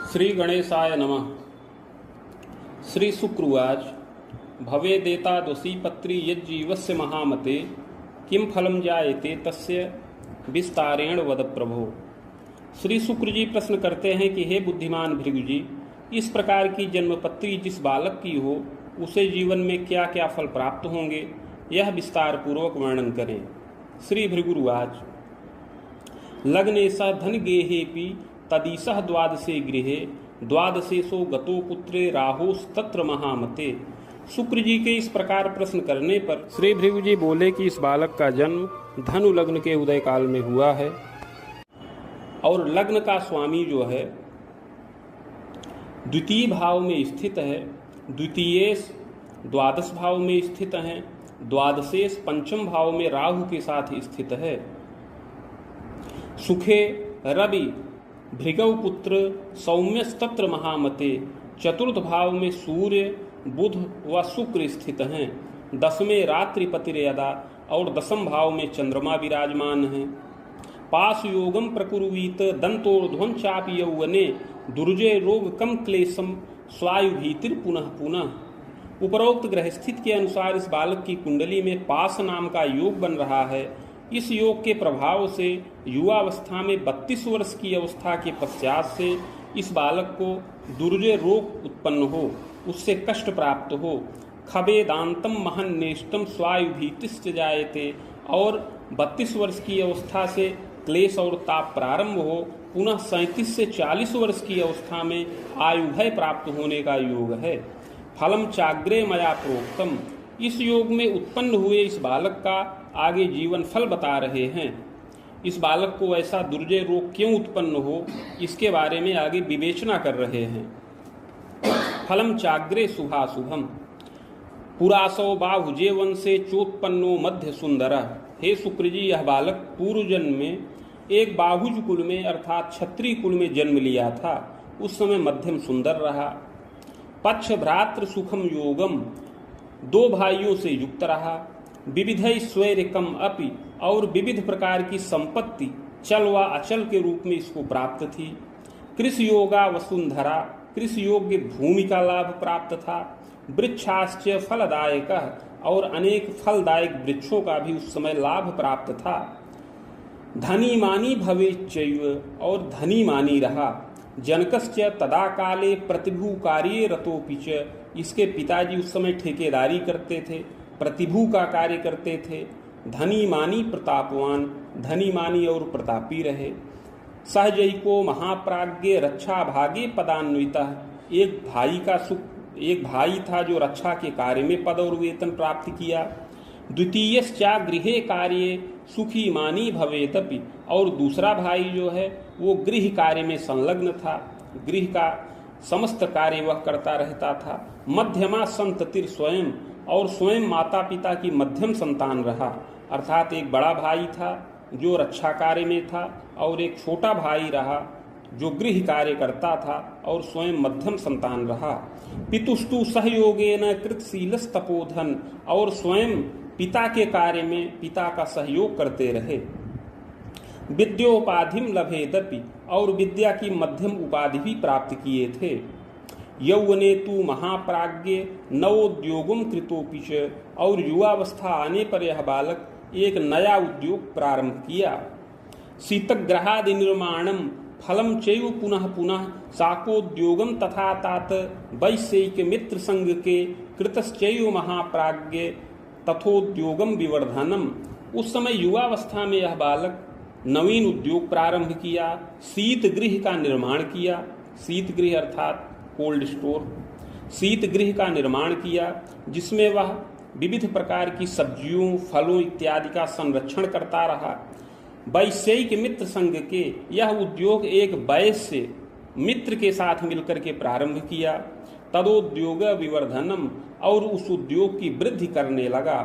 श्री गणेशाय नमः। श्री शुक्रवाच भवेदेतादोषी पत्री यज्जीवस्य महामते किम फलम जायते तस्य विस्तारेण वद प्रभो। श्री शुक्र जी प्रश्न करते हैं कि हे बुद्धिमान भृगु जी, इस प्रकार की जन्मपत्री जिस बालक की हो उसे जीवन में क्या क्या फल प्राप्त होंगे, यह विस्तार पूर्वक वर्णन करें। श्री भृगुरुवाच लग्नेशः धन गेहेपि तदीशः द्वादशे गृहे द्वादशेशो गतो पुत्रे राहुस्तत्र महामते। शुक्र जी के इस प्रकार प्रश्न करने पर श्री भृगु जी बोले कि इस बालक का जन्म धनु लग्न के उदय काल में हुआ है और लग्न का स्वामी जो है द्वितीय भाव में स्थित है, द्वितीयेश द्वादश भाव में स्थित है, द्वादशेश पंचम भाव में राहु के साथ स्थित है। सुखे रवि भृगव पुत्र सौम्यस्तत्र महामते, चतुर्थ भाव में सूर्य बुध व शुक्र स्थित हैं। दसवें रात्रिपतिर्यदा और दसम भाव में चंद्रमा विराजमान हैं। पास योगम प्रकुर्वीत दंतोर्ध्वं चापि यौवने दुर्जय रोग कम क्लेशम स्वायु भीतिर पुनः पुनः। उपरोक्त ग्रह स्थित के अनुसार इस बालक की कुंडली में पास नाम का योग बन रहा है। इस योग के प्रभाव से युवावस्था में 32 वर्ष की अवस्था के पश्चात से इस बालक को दुर्जय रोग उत्पन्न हो, उससे कष्ट प्राप्त हो। खबेदांतम महन्नेष्टम स्वायु भीतिश्च जायते, और 32 वर्ष की अवस्था से क्लेश और ताप प्रारंभ हो, पुनः 37 से 40 वर्ष की अवस्था में आयुभय प्राप्त होने का योग है। फलम चाग्रे मया प्रोक्तम, इस योग में उत्पन्न हुए इस बालक का आगे जीवन फल बता रहे हैं। इस बालक को ऐसा दुर्जय रोग क्यों उत्पन्न हो, इसके बारे में आगे विवेचना कर रहे हैं। फलम चाग्रे शुभाशुभम पुरासो बाहुजे वंशे चोत्पन्नो मध्य सुंदर। हे शुक्र जी, यह बालक पूर्व जन्म में एक बाहुज कुल में अर्थात क्षत्रिय कुल में जन्म लिया था। उस समय मध्यम सुंदर रहा। पक्ष भ्रातृ सुखम योगम, 2 भाइयों से युक्त रहा। विविधै स्वैरिकम अपि, और विविध प्रकार की संपत्ति चल व अचल के रूप में इसको प्राप्त थी। कृषि योगा वसुंधरा, कृषि योग्य भूमि का लाभ प्राप्त था। वृक्षाश्च फलदायक, और अनेक फलदायक वृक्षों का भी उस समय लाभ प्राप्त था। धनी मानी भवेच्चैव, और धनी मानी रहा। जनकश्च तदा काले प्रतिभू कार्ये रतोपि च, इसके पिताजी उस समय ठेकेदारी करते थे, प्रतिभू का कार्य करते थे। धनी मानी प्रतापवान, धनी मानी और प्रतापी रहे। सहजैको महाप्राज्ञ रक्षा भागे पदान्विता, एक भाई था जो रक्षा के कार्य में पद और वेतन प्राप्त किया। द्वितीयश्चा गृहे कार्ये सुखी मानी भवेदपि, और दूसरा भाई जो है वो गृह कार्य में संलग्न था, गृह का समस्त कार्य वह करता रहता था। मध्यमा संततिर स्वयं, और स्वयं माता पिता की मध्यम संतान रहा, अर्थात एक बड़ा भाई था जो रक्षा कार्य में था और एक छोटा भाई रहा जो गृह कार्य करता था और स्वयं मध्यम संतान रहा। पितुस्तु सहयोगेन कृतशीलस तपोधन, और स्वयं पिता के कार्य में पिता का सहयोग करते रहे। विद्योपाधिम लभेदपि, और विद्या की मध्यम उपाधि भी प्राप्त किए थे। यौवने तु महाप्राज्ञ नवोद्योगम कृतोपि च, और युवावस्था आने पर यह बालक एक नया उद्योग प्रारंभ किया। शीतग्रहादि निर्माणम फलम चैव पुनः पुनः साकोद्योगम तथा तात वैश्यिक मित्र संघ के कृतश्चैव महाप्राज्ञ तथोद्योगम विवर्धनम। उस समय युवावस्था में यह बालक नवीन उद्योग प्रारंभ किया, शीत गृह का निर्माण किया। शीत गृह अर्थात कोल्ड स्टोर, शीत गृह का निर्माण किया जिसमें वह विविध प्रकार की सब्जियों फलों इत्यादि का संरक्षण करता रहा। वैश्यिक मित्र संघ के यह उद्योग एक वैश्य मित्र के साथ मिलकर के प्रारंभ किया। तदोद्योग विवर्धनम, और उस उद्योग की वृद्धि करने लगा।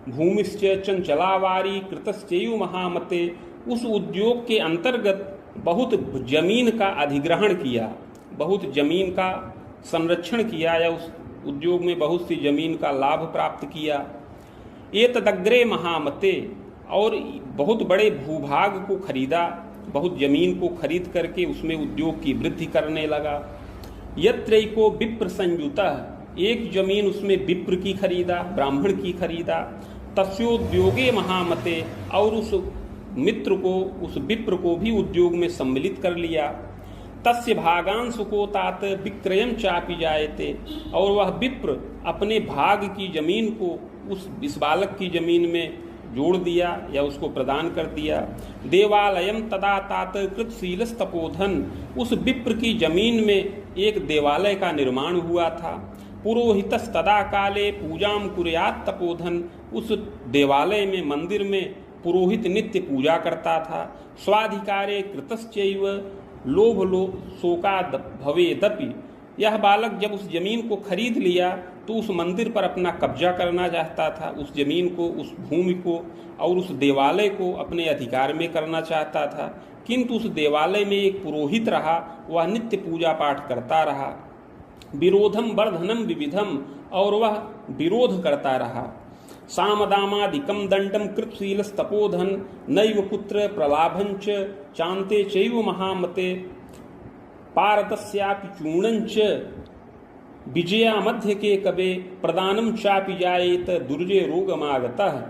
भूमिश्च चंचलावारी कृतश्चैव महामते, उस उद्योग के अंतर्गत बहुत जमीन का अधिग्रहण किया, बहुत जमीन का संरक्षण किया, या उस उद्योग में बहुत सी जमीन का लाभ प्राप्त किया। एतदग्रे महामते, और बहुत बड़े भूभाग को खरीदा, बहुत जमीन को खरीद करके उसमें उद्योग की वृद्धि करने लगा। यत्रैको विप्र संयुतः, एक जमीन उसमें विप्र की खरीदा, ब्राह्मण की खरीदा। तस्योद्योगे महामते, और उस मित्र को, उस विप्र को भी उद्योग में सम्मिलित कर लिया। तस्य भागांश को तात विक्रयम चापि जायते, और वह विप्र अपने भाग की जमीन को इस बालक की जमीन में जोड़ दिया या उसको प्रदान कर दिया। देवालयम तदा तात कृतशीलस तपोधन, उस विप्र की जमीन में एक देवालय का निर्माण हुआ था। पुरोहितस तदा काले पूजाम कुर्यात् तपोधन, उस देवालय में, मंदिर में पुरोहित नित्य पूजा करता था। स्वाधिकारे कृतश्चैव लोभ शोकाद भवेदपि, यह बालक जब उस जमीन को खरीद लिया तो उस मंदिर पर अपना कब्जा करना चाहता था, उस जमीन को, उस भूमि को और उस देवालय को अपने अधिकार में करना चाहता था। किंतु उस देवालय में एक पुरोहित रहा, वह नित्य पूजा पाठ करता रहा। विरोधम वर्धनम विविधम, और वह विरोध करता रहा। सामदामादिकम दंडम कृतशीलस्तपोधन नैव पुत्र प्रलाभंच चांते चैव महामते पारतस्यापि चूर्णंच विजया मध्य के कबे प्रदानम चापि जायेत दुर्जय रोगमागतः।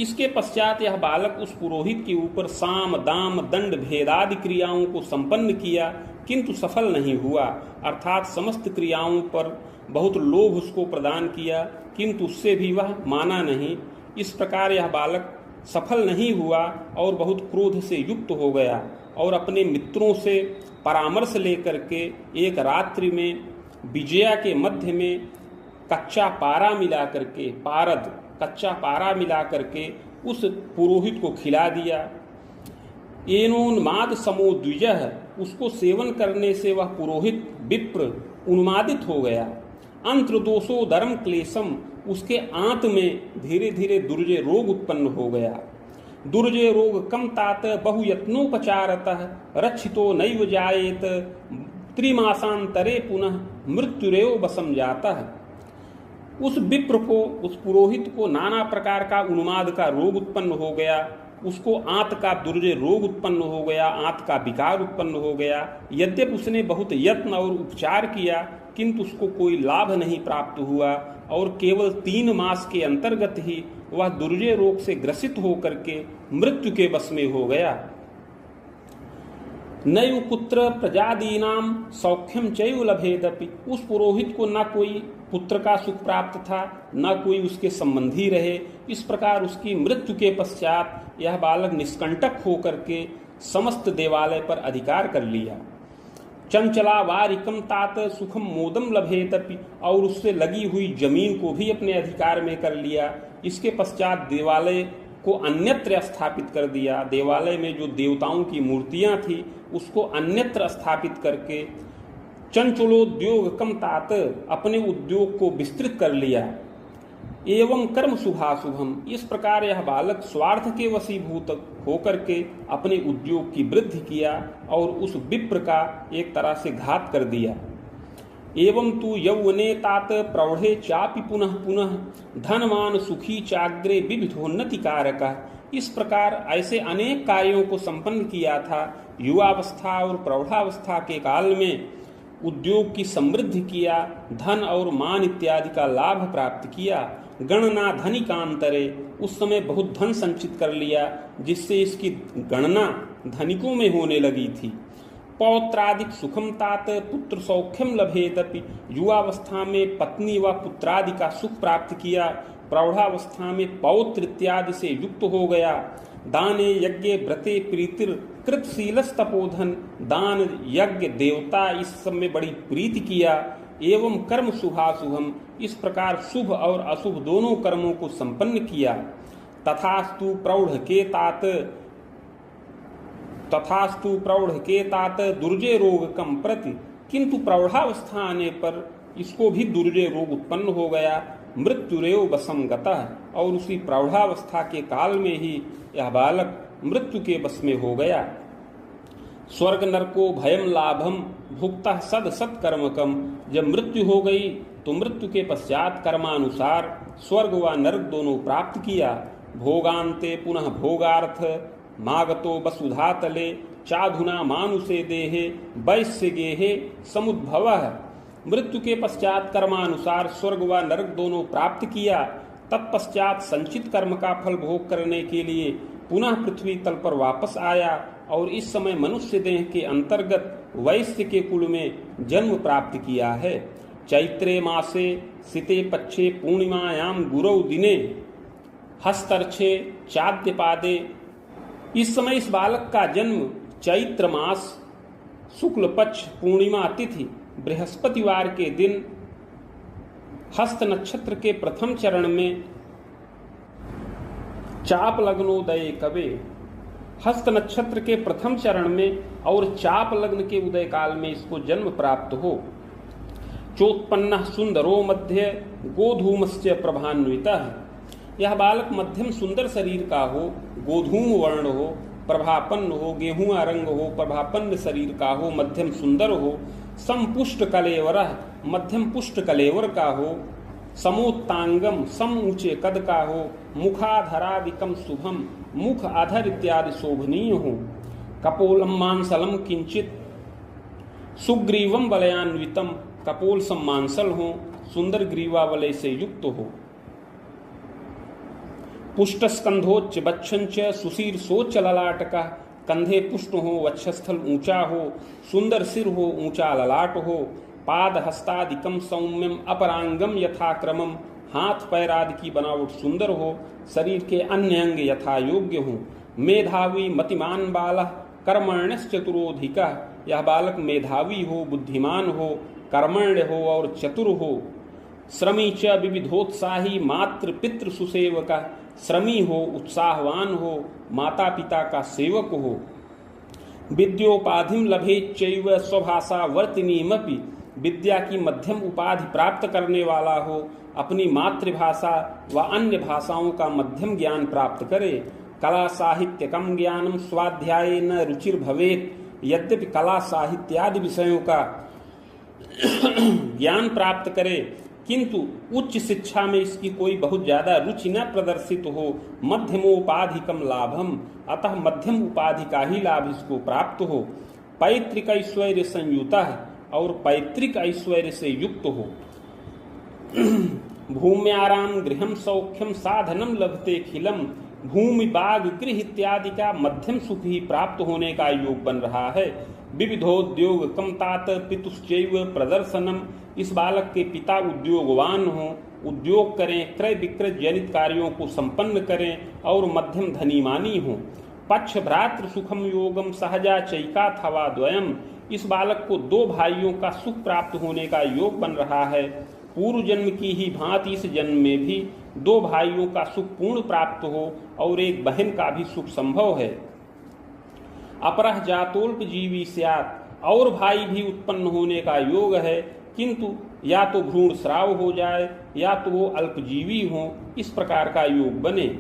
इसके पश्चात यह बालक उस पुरोहित के ऊपर साम दाम दंड भेदादि क्रियाओं को संपन्न किया, किंतु सफल नहीं हुआ, अर्थात समस्त क्रियाओं पर बहुत लोभ उसको प्रदान किया, किंतु उससे भी वह माना नहीं। इस प्रकार यह बालक सफल नहीं हुआ और बहुत क्रोध से युक्त हो गया, और अपने मित्रों से परामर्श लेकर के एक रात्रि में विजया के मध्य में कच्चा पारा मिला करके, पारद कच्चा पारा मिला करके उस पुरोहित को खिला दिया। एनोन्माद समोद्विजः, उसको सेवन करने से वह पुरोहित विप्र उन्मादित हो गया। अंत्रदोषो धर्म क्लेशम, उसके आंत में धीरे धीरे दुर्जय रोग उत्पन्न हो गया। दुर्जय रोग कम तात बहुयत्नोपचारतः रक्षितो नैव जायेत त्रिमासांतरे पुनः मृत्युरेव बसम जाता है। उस विप्र को, उस पुरोहित को नाना प्रकार का उन्माद का रोग उत्पन्न हो गया, उसको आंत का दुर्जय रोग उत्पन्न हो गया, आंत का विकार उत्पन्न हो गया। यद्यपि उसने बहुत यत्न और उपचार किया, किंतु उसको कोई लाभ नहीं प्राप्त हुआ, और केवल 3 मास के अंतर्गत ही वह दुर्जय रोग से ग्रसित होकर के मृत्यु के वश में हो गया। नैव पुत्र प्रजादीनाम सौख्यम चैव लभेदपि, उस पुरोहित को न कोई पुत्र का सुख प्राप्त था, न कोई उसके संबंधी रहे। इस प्रकार उसकी मृत्यु के पश्चात यह बालक निष्कंटक होकर के समस्त देवालय पर अधिकार कर लिया। चंचला वारिकम तात सुखम मोदम लभेतपि, और उससे लगी हुई जमीन को भी अपने अधिकार में कर लिया। इसके पश्चात देवालय को अन्यत्र स्थापित कर दिया। देवालय में जो देवताओं की मूर्तियां थी उसको अन्यत्र स्थापित करके चंचलोद्योग कम तात, अपने उद्योग को विस्तृत कर लिया। एवं कर्म शुभाशुभम, इस प्रकार यह बालक स्वार्थ के वशीभूत होकर के अपने उद्योग की वृद्धि किया और उस विप्र का एक तरह से घात कर दिया। एवं तू यौवने तात प्रौढ़े चापि पुनः पुनः धनवान सुखी चाग्रे विविधोन्नति कारक, इस प्रकार ऐसे अनेक कार्यों को संपन्न किया था। युवावस्था और प्रौढ़ावस्था के काल में उद्योग की समृद्धि किया, धन और मान इत्यादि का लाभ प्राप्त किया। गणना धनिकांतरे, उस समय बहुत धन संचित कर लिया, जिससे इसकी गणना धनिकों में होने लगी थी। पौत्रादिक सुखम तात पुत्र सौख्यम लभेदपि, युवावस्था में पत्नी व पुत्रादि का सुख प्राप्त किया, प्रौढ़ावस्था में पौत्र इत्यादि से युक्त हो गया। दाने यज्ञ व्रते प्रीतिर कृतशीलस तपोधन, दान यज्ञ देवता इस सब में बड़ी प्रीति किया। एवं कर्म शुभाशुभम, इस प्रकार शुभ और अशुभ दोनों कर्मों को संपन्न किया। तथास्तु प्रौढ़ के तात दुर्जय रोग कम प्रति, किंतु प्रौढ़ावस्था आने पर इसको भी दुर्जय रोग उत्पन्न हो गया। मृत्युरेव वशम गतः, और उसी प्रौढ़ावस्था के काल में ही यह बालक मृत्यु के वश में हो गया। स्वर्ग नरको भयम लाभम भुक्तः सद सत कर्मकम, जब मृत्यु हो गई तो मृत्यु के पश्चात कर्मानुसार स्वर्ग व नरक दोनों प्राप्त किया। भोगांते पुनः भोगार्थ मागतो वसुधा तले चाधुना मानुषे देहे वैश्य गेहे समुद्भवः, मृत्यु के पश्चात कर्मानुसार स्वर्ग व नरक दोनों प्राप्त किया, तत्पश्चात संचित कर्म का फल भोग करने के लिए पुनः पृथ्वी तल पर वापस आया और इस समय मनुष्य देह के अंतर्गत वैश्य के कुल में जन्म प्राप्त किया है। चैत्रे मासे सिते पक्षे पूर्णिमायाम गुरौ दिने हस्तर्छे चाद्यपादे। इस समय इस बालक का जन्म चैत्र मास शुक्ल पक्ष पूर्णिमा तिथि बृहस्पतिवार के दिन हस्त नक्षत्र के प्रथम चरण में चाप लग्नोदय कवे, हस्त नक्षत्र के प्रथम चरण में और चाप लग्न के उदय काल में इसको जन्म प्राप्त हो। चोत्पन्न सुंदरो मध्य गोधूमस्य प्रभान्वितः। यह बालक मध्यम सुंदर शरीर का हो, गोधूम वर्ण हो, प्रभापन्न हो, गेहुआ रंग हो, प्रभापन्न शरीर का हो, मध्यम सुंदर हो, समपुष्ट कलेवर मध्यम पुष्ट कलेवर का हो, समोत्तांगम सम ऊंचे कद का हो, मुखाधरादिकम शुभम मुख आधर इत्यादि शोभनीय हो, कपोलम मांसलम किंचित सुग्रीवम वलयान्वितम कपोल सम्मांसल हो, सुंदर ग्रीवा वलय से युक्त हो, पुष्ट स्कंधोच्च बच्छंच सुशीर सोच ललाटका, कंधे पुष्ट हो, वक्षस्थल ऊंचा हो, सुंदर सिर हो, ऊंचा ललाट हो, पाद हस्तादिकम सौम्यम अपरांगम यथाक्रमम, हाथ पैर आदि की बनावट सुंदर हो, शरीर के अन्य अंग यथा योग्य हो, मेधावी मतिमान बालः कर्मण्यश्च चतुरोधिकः। यह बालक मेधावी हो, बुद्धिमान हो, कर्मण्य हो और चतुर हो, श्रमी च विविधोत्साही मातृ पितृ सुसेवका, श्रमी हो, उत्साहवान हो, माता पिता का सेवक हो, विद्योपाधिम लभेच्चैव स्वभाषा वर्तिनीमपि, विद्या की मध्यम उपाधि प्राप्त करने वाला हो, अपनी मातृभाषा व अन्य भाषाओं का मध्यम ज्ञान प्राप्त करे, कला साहित्य कम ज्ञानम स्वाध्याय न रुचिर भवेत। यद्यपि कला साहित्यादि विषयों का ज्ञान प्राप्त करे किंतु उच्च शिक्षा में इसकी कोई बहुत ज्यादा रुचि न प्रदर्शित हो, मध्यमोपाधिकम लाभम, अतः मध्यम उपाधि का ही लाभ इसको प्राप्त हो, पैतृक ऐश्वर्य संयुतः और पैतृक ऐश्वर्य से युक्त हो, भूम्याराम गृहम सौख्यम साधनम लभते खिलम, भूमि बाग गृह इत्यादि का मध्यम सुख ही प्राप्त होने का योग बन रहा है। विविधोद्योग कम तात पितुश्चैव प्रदर्शनम, इस बालक के पिता उद्योगवान हो, उद्योग करें, क्रय विक्रय जनित कार्यों को संपन्न करें और मध्यम धनीमानी हो, पक्ष भ्रातृ सुखम योगम सहजा चैका थवा द्वयम, इस बालक को दो भाइयों का सुख प्राप्त होने का योग बन रहा है। पूर्व जन्म की ही भांति इस जन्म में भी दो भाइयों का सुख पूर्ण प्राप्त हो और एक बहन का भी सुख संभव है। अपरह जातोल्प जीवी स्यात्, और भाई भी उत्पन्न होने का योग है, किंतु या तो भ्रूण स्राव हो जाए या तो वो अल्पजीवी हो, इस प्रकार का योग बने।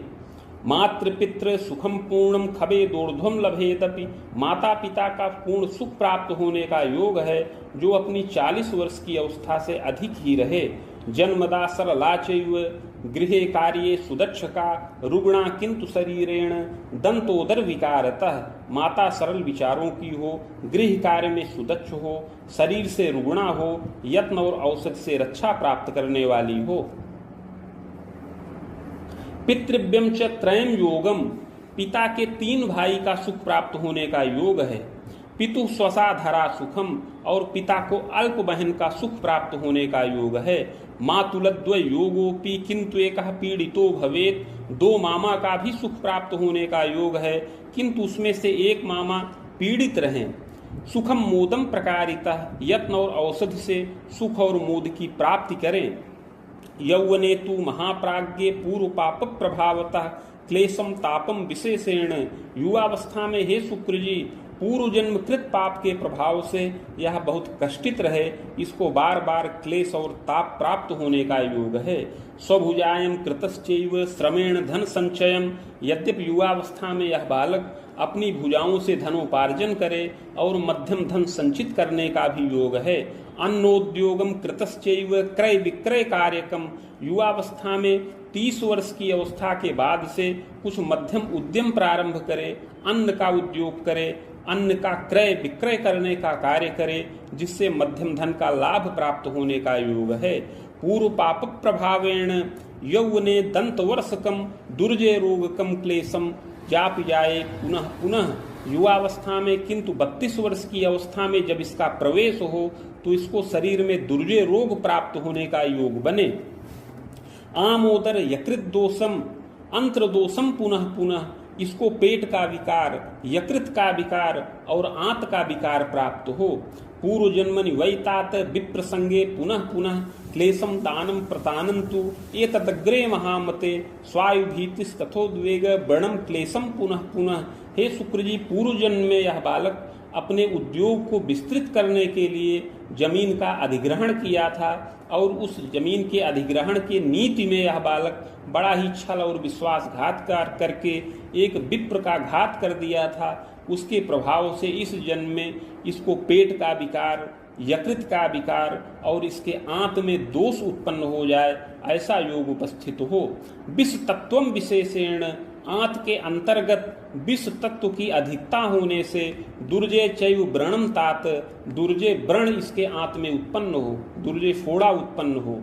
मातृपितृ सुखम पूर्णम खबे दोर्ध्वम लभेदपि, माता पिता का पूर्ण सुख प्राप्त होने का योग है जो अपनी 40 वर्ष की अवस्था से अधिक ही रहे। जन्मदा सरलाचैव गृहे कार्ये सुदक्षका, रुग्णा किंतु शरीरेण दंतोदर विकारतः, माता सरल विचारों की हो, गृह कार्य में सुदक्ष हो, शरीर से रुग्णा हो, यत्न और औषध से रक्षा प्राप्त करने वाली हो। पितृव्यम च त्रयम योगम, पिता के 3 भाई का सुख प्राप्त होने का योग है। पितु स्वसाधरा सुखम, और पिता को अल्प बहन का सुख प्राप्त होने का योग है। मातुलद्वय योगोपि किंतु एक पीड़ितो भवेत, 2 मामा का भी सुख प्राप्त होने का योग है किंतु उसमें से एक मामा पीड़ित रहें। सुखम मोदम प्रकारितः, यत्न और औषध से सुख और मोद की प्राप्ति करें। यौवने तु महाप्राज्ञे पूर्व पाप प्रभावतः क्लेशम तापम विशेषेण, युवावस्था में हे शुक्र जी पूर्व जन्म कृत पाप के प्रभाव से यह बहुत कष्टित रहे, इसको बार बार क्लेश और ताप प्राप्त होने का योग है। स्वभुजायम कृतश्चैव श्रमेण धन संचयम, यद्यपि युवावस्था में यह बालक अपनी भुजाओं से धनोपार्जन करे और मध्यम धन संचित करने का भी योग है। अन्नोद्योगम कृतश्चैव क्रय विक्रय कार्यकम, युवावस्था में 30 वर्ष की अवस्था के बाद से कुछ मध्यम उद्यम प्रारंभ करे, अन्न का उद्योग करे अन्न का क्रय विक्रय करने का कार्य करे, जिससे मध्यम धन का लाभ प्राप्त होने का योग है। पूर्व पाप प्रभावेण यौवने दंतवर्षकम दुर्जय रोगकम क्लेशम जाप जाए पुनः पुनः। युवावस्था में, किंतु 32 वर्ष की अवस्था में जब इसका प्रवेश हो तो इसको शरीर में दुर्जय रोग प्राप्त होने का योग बने। आमोदर यकृत दोषम अंत्र दोषम पुनः पुनः, इसको पेट का विकार, यकृत का विकार और आंत का विकार प्राप्त हो। पूर्व जन्मनि वैतात विप्रसंगे पुनः पुनः क्लेशम दानम प्रतानंतु एतदग्रे महामते स्वायुभीतिस तथोद्वेग वर्णम क्लेशम पुनः पुनः। हे शुक्र जी, पूर्व जन्म में यह बालक अपने उद्योग को विस्तृत करने के लिए जमीन का अधिग्रहण किया था और उस जमीन के अधिग्रहण के नीति में यह बालक बड़ा ही छल और विश्वासघात करके एक विप्र का घात कर दिया था। उसके प्रभाव से इस जन्म में इसको पेट का विकार, यकृत का विकार और इसके आंत में दोष उत्पन्न हो जाए, ऐसा योग उपस्थित हो। विष तत्वम विशेषेण, आंत के अंतर्गत विष तत्व की अधिकता होने से दुर्जय चैव व्रणम तात, दुर्जय व्रण इसके आंत में उत्पन्न हो, दुर्जय फोड़ा उत्पन्न हो।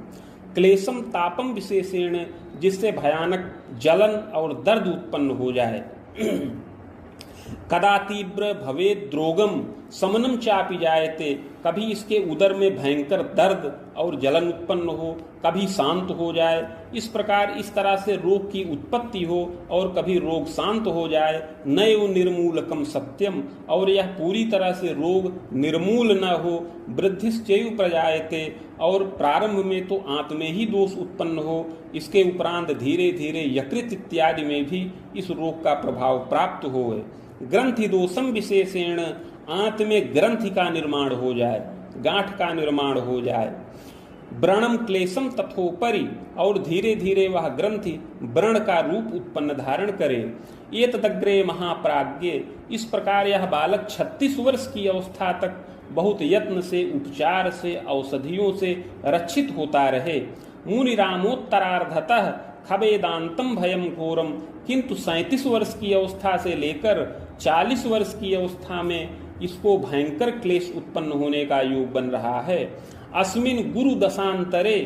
क्लेशम तापम विशेषेण, जिससे भयानक जलन और दर्द उत्पन्न हो जाए। कदा तीव्र भवे द्रोगम समनम चापी जायते, कभी इसके उदर में भयंकर दर्द और जलन उत्पन्न हो, कभी शांत हो जाए। इस प्रकार इस तरह से रोग की उत्पत्ति हो और कभी रोग शांत हो जाए। नैव निर्मूलकम सत्यम, और यह पूरी तरह से रोग निर्मूल न हो। वृद्धिश्चैव प्रजायते, और प्रारंभ में तो आंत में ही दोष उत्पन्न हो, इसके उपरांत धीरे धीरे यकृत इत्यादि में भी इस रोग का प्रभाव प्राप्त हो। ग्रंथि दोषम विशेषेण, आंत में ग्रंथि का निर्माण हो जाए, गांठ का निर्माण हो जाए। व्रणम क्लेशम तथोपरि, और धीरे धीरे वह ग्रंथि व्रण का रूप उत्पन्न धारण करे। एतदग्रे महाप्राज्ञ, इस प्रकार यह बालक 36 वर्ष की अवस्था तक बहुत यत्न से, उपचार से, औषधियों से रक्षित होता रहे। मुनिरामोत्तरार्धतः खबेदांतम भयम घोरम, किंतु 37 वर्ष की अवस्था से लेकर 40 वर्ष की अवस्था में इसको भयंकर क्लेश उत्पन्न होने का योग बन रहा है। अस्मिन गुरु दशांतरे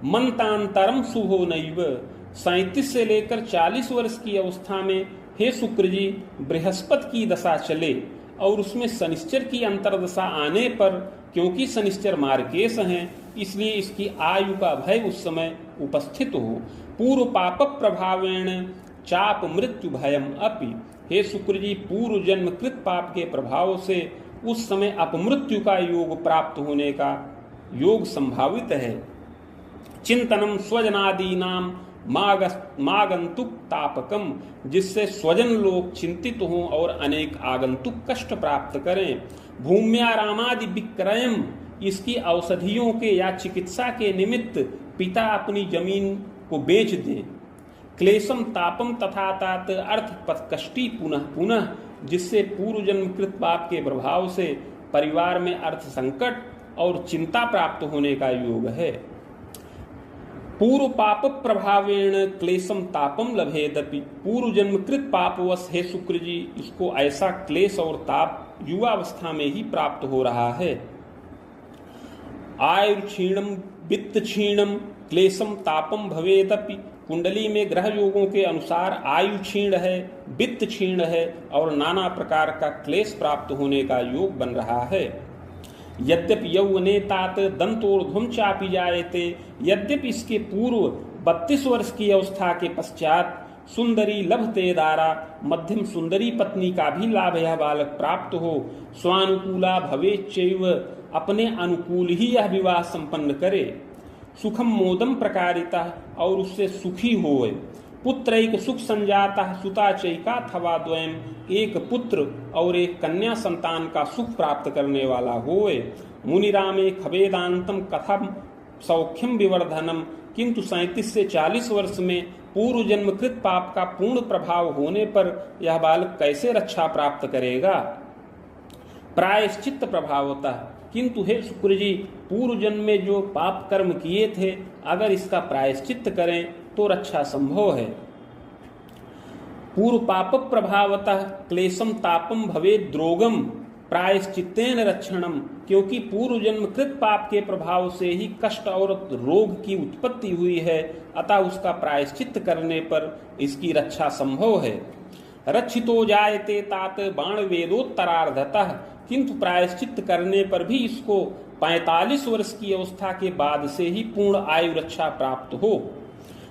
मंतांतरम शुभो नैव, 37 से लेकर 40 वर्ष की अवस्था में हे शुक्र जी, बृहस्पति की दशा चले और उसमें शनिश्चर की अंतर्दशा आने पर, क्योंकि शनिश्चर मार्केश हैं, इसलिए इसकी आयु का भय उस समय उपस्थित हो। पूर्व पाप प्रभावेण चाप मृत्यु भयम अपि, हे शुक्र जी, पूर्व जन्म कृत पाप के प्रभाव से उस समय अपमृत्यु का योग प्राप्त होने का योग संभावित है। चिंतनम स्वजनादीनाम मागंतुक तापकम, जिससे स्वजन लोग चिंतित हों और अनेक आगंतुक कष्ट प्राप्त करें। भूम्यारामादि विक्रयम, इसकी औषधियों के या चिकित्सा के निमित्त पिता अपनी जमीन को बेच दें। क्लेशम तापम तथा तात, अर्थ कष्टी पुनः पुनः, जिससे पूर्व जन्मकृत पाप के प्रभाव से परिवार में अर्थ संकट और चिंता प्राप्त होने का योग है। पूर्व पाप प्रभावेण क्लेशम तापम लभेदपि, पूर्व जन्मकृत पापवश हे शुक्र जी, इसको ऐसा क्लेश और ताप युवावस्था में ही प्राप्त हो रहा है। आयुर्क्षीणम वित्त क्षीणम क्लेशम तापम भवेदपि, कुंडली में ग्रह योगों के अनुसार आयु क्षीण है, वित्त क्षीण है और नाना प्रकार का क्लेश प्राप्त होने का योग बन रहा है। यद्यपि यौवने तात दंतोर्ध्वम चापी जायते, यद्यपि इसके पूर्व 32 वर्ष की अवस्था के पश्चात सुंदरी लभते दारा, मध्यम सुंदरी पत्नी का भी लाभ यह बालक प्राप्त हो। स्वानुकूला भवेच्चैव, अपने अनुकूल ही यह विवाह संपन्न करे। सुखम मोदम प्रकारिता, और उससे सुखी होए। पुत्रैक सुख संजाता सुता चैका थवा द्वयम, एक पुत्र और एक कन्या संतान का सुख प्राप्त करने वाला होए। मुनिरामे खवेदांतम कथम सौख्यम विवर्धनम, किंतु 37 से 40 वर्ष में पूर्व जन्मकृत पाप का पूर्ण प्रभाव होने पर यह बालक कैसे रक्षा प्राप्त करेगा। प्रायश्चित्त प्रभावतः, किंतु हे शुक्र जी, पूर्व जन्म में जो पाप कर्म किए थे, अगर इसका प्रायश्चित्त करें तो रक्षा संभव है। पूर्व पाप प्रभावतः क्लेशम तापम भवे द्रोगम प्रायश्चित्तेन रक्षणम, क्योंकि पूर्व जन्म कृत पाप के प्रभाव से ही कष्ट और रोग की उत्पत्ति हुई है, अतः उसका प्रायश्चित्त करने पर इसकी रक्षा संभव है। रक्षितो जायते तात बाण वेदोत्तरार्धतः, किंतु प्रायश्चित्त करने पर भी इसको 45 वर्ष की अवस्था के बाद से ही पूर्ण आयु रक्षा प्राप्त हो।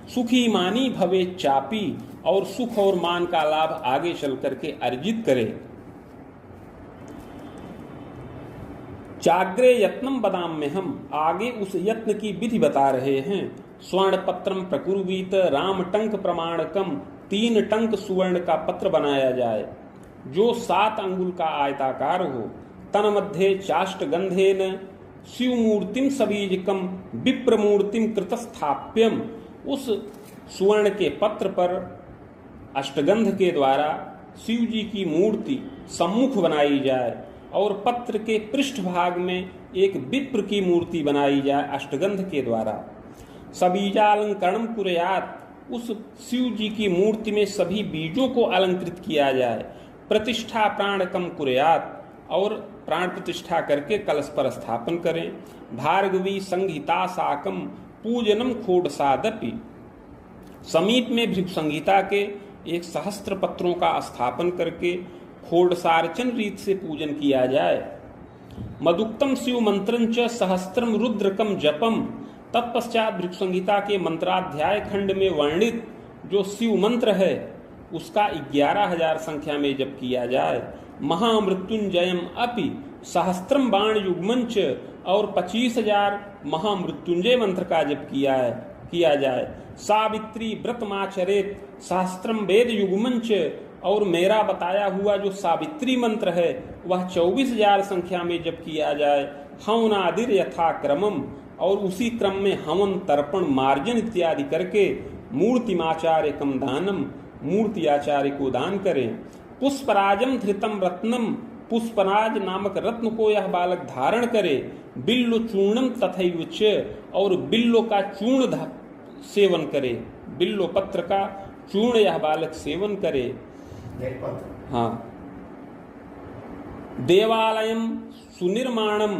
सुखी मानी भवे चापी, और सुख और मान का लाभ आगे चल करके अर्जित करे। चाग्रे यत्नम बदाम में हम आगे उस यत्न की विधि बता रहे हैं। स्वर्ण पत्रम प्रकुर्वीत राम टंक प्रमाणकम, 3 टंक सुवर्ण का पत्र बनाया जाए जो 7 अंगुल का आयताकार हो। तन मध्य चाष्ट गंधेन शिव मूर्तिम सबीजकम विप्र मूर्तिम कृतस्थाप्यम, उस सुवर्ण के पत्र पर अष्टगंध के द्वारा शिव जी की मूर्ति सम्मुख बनाई जाए और पत्र के पृष्ठ भाग में एक विप्र की मूर्ति बनाई जाए अष्टगंध के द्वारा। सबीजालंकरणम कुर्यात, उस शिव जी की मूर्ति में सभी बीजों को अलंकृत किया जाए। प्रतिष्ठा प्राणकम कुर्यात, और प्राण प्रतिष्ठा करके कलश पर स्थापन करें। भार्गवी संहिता साकम पूजनम खोडसादपि, समीप में भृगु संहिता के 1 सहस्त्र पत्रों का स्थापन करके खोडसार्चन रीत से पूजन किया जाए। मदुक्तम शिव मंत्रंच सहस्त्रम रुद्रकम जपम, तत्पश्चात भृगु संहिता के मंत्राध्याय खंड में वर्णित जो शिव मंत्र है उसका 11,000 संख्या में जप किया जाए। महामृत्युंजयम अपि सहस्त्रम बाण युग्मंच, और 25,000 महामृत्युंजय मंत्र का जप किया जाए। सावित्री व्रतमाचरेत सहस्त्रम वेद युग्मंच, और मेरा बताया हुआ जो सावित्री मंत्र है वह 24,000 संख्या में जप किया जाए। हवनादिर यथाक्रमम, और उसी क्रम में हवन तर्पण मार्जन इत्यादि करके मूर्तिमाचार्य कम दानम, मूर्ति आचार्य को दान करें। पुष्पराजम धृतम रत्नम, पुष्पराज नामक रत्न को यह बालक धारण करे। बिल्लो चूर्णम तथैव च, और बिल्लो का चूर्ण सेवन करे, बिल्लो पत्र का चूर्ण यह बालक सेवन करे। हाँ, देवालयम सुनिर्माणम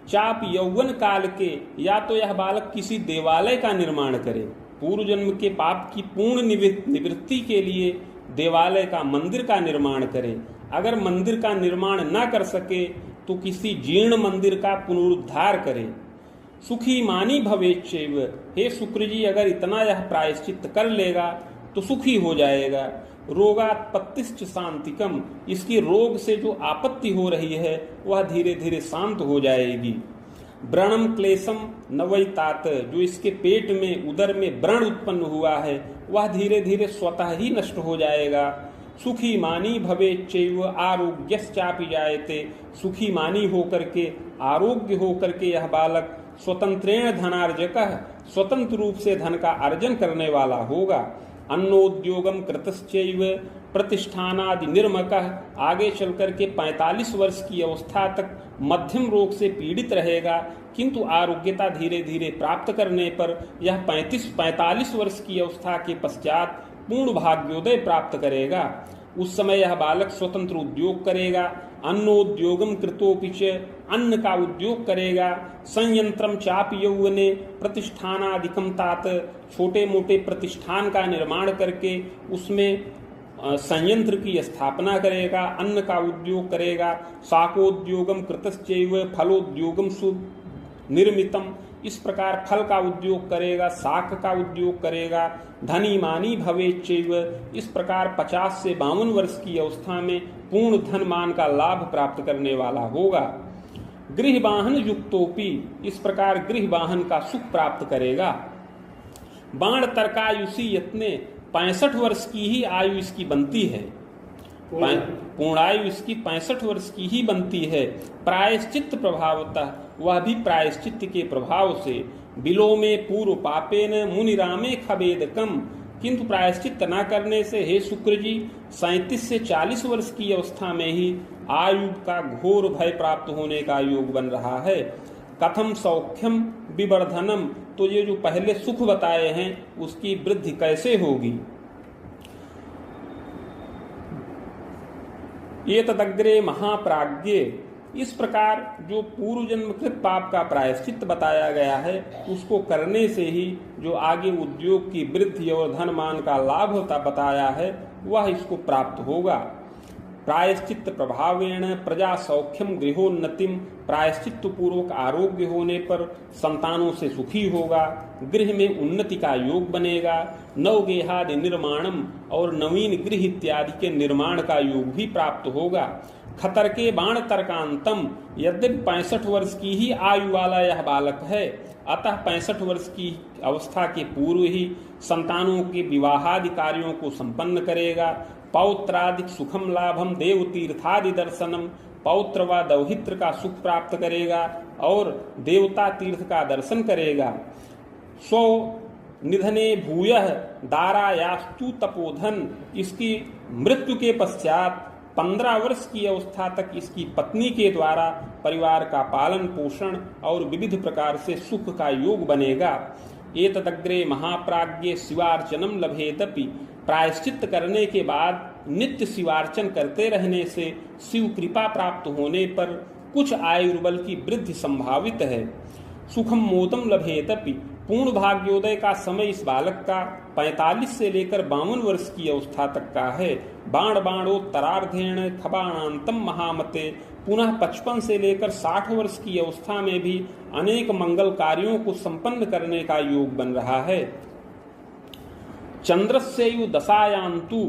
चाप यौवन काल के, या तो यह बालक किसी देवालय का निर्माण करे। पूर्व जन्म के पाप की पूर्ण निवृत्ति के लिए देवालय का, मंदिर का निर्माण करे। अगर मंदिर का निर्माण न कर सके तो किसी जीर्ण मंदिर का पुनरुद्धार करे। सुखी मानी भवेच्चैव, हे शुक्र जी अगर इतना यह प्रायश्चित कर लेगा तो सुखी हो जाएगा। रोगात्पत्तिश्च शांतिकम, इसकी रोग से जो आपत्ति हो रही है वह धीरे धीरे शांत हो जाएगी। व्रणम क्लेशम नवैतात, जो इसके पेट में उदर में व्रण उत्पन्न हुआ है वह धीरे धीरे स्वतः ही नष्ट हो जाएगा। सुखी मानी भवेच्चैव आरोग्यश्चापि जायते, सुखी मानी होकर के, आरोग्य होकर के यह बालक स्वतंत्रेण धनार्जकः, स्वतंत्र रूप से धन का अर्जन करने वाला होगा। अन्नोद्योगम कृतश्चैव प्रतिष्ठानादि निर्मकः, आगे चल करके 45 वर्ष की अवस्था तक मध्यम रोग से पीड़ित रहेगा, किंतु आरोग्यता धीरे धीरे प्राप्त करने पर यह 45 वर्ष की अवस्था के पश्चात पूर्ण भाग्योदय प्राप्त करेगा। उस समय यह बालक स्वतंत्र उद्योग करेगा। अन्नोद्योगम कृतोपिच, अन्न का उद्योग करेगा। संयंत्रम चाप यौवने प्रतिष्ठानादिकम तात, छोटे मोटे प्रतिष्ठान का निर्माण करके उसमें संयंत्र की स्थापना करेगा, अन्न का उद्योग करेगा। शाकोद्योगम कृतश्चैव फलोद्योगम सुनिर्मितम, इस प्रकार फल का उद्योग करेगा, शाक का उद्योग करेगा। धनी मानी भवेच्चैव, इस प्रकार 50 से 52 वर्ष की अवस्था में पूर्ण धन मान का लाभ प्राप्त करने वाला होगा। गृह वाहन युक्तोपि, इस प्रकार गृह वाहन का सुख प्राप्त करेगा। बाण तर्कायुषी यत्ने, 65 वर्ष की ही आयु इसकी बनती है, पूर्णायु इसकी 65 वर्ष की ही बनती है। प्रायश्चित्त प्रभावतः, वह भी प्रायश्चित्त के प्रभाव से। बिलो में पूर्व पापेन मुनिरामे खबेदकम, किंतु प्रायश्चित्त न करने से हे शुक्र जी 37 से 40 वर्ष की अवस्था में ही आयु का घोर भय प्राप्त होने का योग बन रहा है। कथम सौख्यम विवर्धनम, तो ये जो पहले सुख बताए हैं उसकी वृद्धि कैसे होगी। एतदग्रे महाप्राज्ञे, इस प्रकार जो पूर्व जन्मकृत पाप का प्रायश्चित बताया गया है उसको करने से ही जो आगे उद्योग की वृद्धि और धनमान का लाभ होता बताया है वह इसको प्राप्त होगा। प्रायश्चित प्रभावेण प्रजा सौख्यम गृहोन्नतिम, प्रायश्चित पूर्वक आरोग्य होने पर संतानों से सुखी होगा, गृह में उन्नति का योग बनेगा, नवगेहादि निर्माणम, और नवीन गृह इत्यादि के निर्माण का योग भी प्राप्त होगा। खतर के बाण तर्कांतम, यद्यपि 65 वर्ष की ही आयु वाला यह बालक है, अतः 65 वर्ष की अवस्था के पूर्व ही संतानों के विवाहादि कार्यों को संपन्न करेगा। पौत्रादिक सुखम लाभम देव तीर्थादि दर्शनम, पौत्र व दौहित्र का सुख प्राप्त करेगा और देवता तीर्थ का दर्शन करेगा। स्व निधने भूयः दारायास्तु तपोधन, इसकी मृत्यु के पश्चात 15 वर्ष की अवस्था तक इसकी पत्नी के द्वारा परिवार का पालन पोषण और विविध प्रकार से सुख का योग बनेगा। एतदग्रे महाप्राज्ञे शिवार्चनम लभेदपि, प्रायश्चित करने के बाद नित्य शिवार्चन करते रहने से शिव कृपा प्राप्त होने पर कुछ आयुर्बल की वृद्धि संभावित है। सुखम मोदम लभेदपि, पूर्ण भाग्योदय का समय इस बालक का 45 से लेकर 52 वर्ष की अवस्था तक का है। बाण बाणोत्तरार्धेण खबाणांतम महामते, पुनः 55 से लेकर 60 वर्ष की अवस्था में भी अनेक मंगल कार्यों को संपन्न करने का योग बन रहा है। चंद्रस्यैव दशायान्तु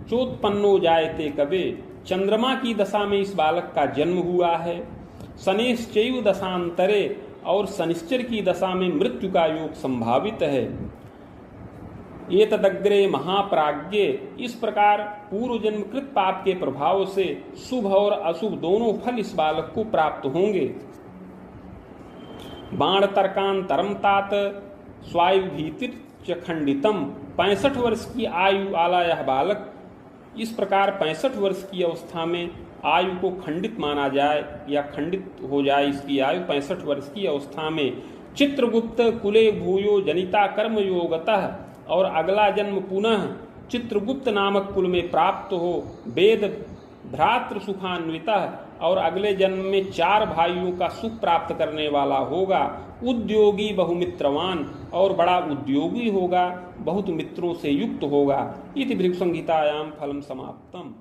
चोत्पन्नो जायते कवे, चंद्रमा की दशा में इस बालक का जन्म हुआ है। शनिश्चैव दशांतरे, और शनिश्चर की दशा में मृत्यु का योग संभावित है। एतदग्रे महाप्राज्ञे, इस प्रकार पूर्व जन्मकृत पाप के प्रभाव से शुभ और अशुभ दोनों फल इस बालक को प्राप्त होंगे। बाण तर्कांतरम तात स्वायु भीतिर खंडितम, 65 वर्ष की आयु वाला यह बालक इस प्रकार 65 वर्ष की अवस्था में आयु को खंडित माना जाए या खंडित हो जाए इसकी आयु 65 वर्ष की अवस्था में। चित्रगुप्त कुले भूयो जनिता कर्म योगतः, और अगला जन्म पुनः चित्रगुप्त नामक कुल में प्राप्त हो, वेद भ्रातृ सुखान्वितः, और अगले जन्म में 4 भाइयों का सुख प्राप्त करने वाला होगा। उद्योगी बहुमित्रवान, और बड़ा उद्योगी होगा, बहुत मित्रों से युक्त होगा। इति भृगु संहितायां फलम समाप्तम।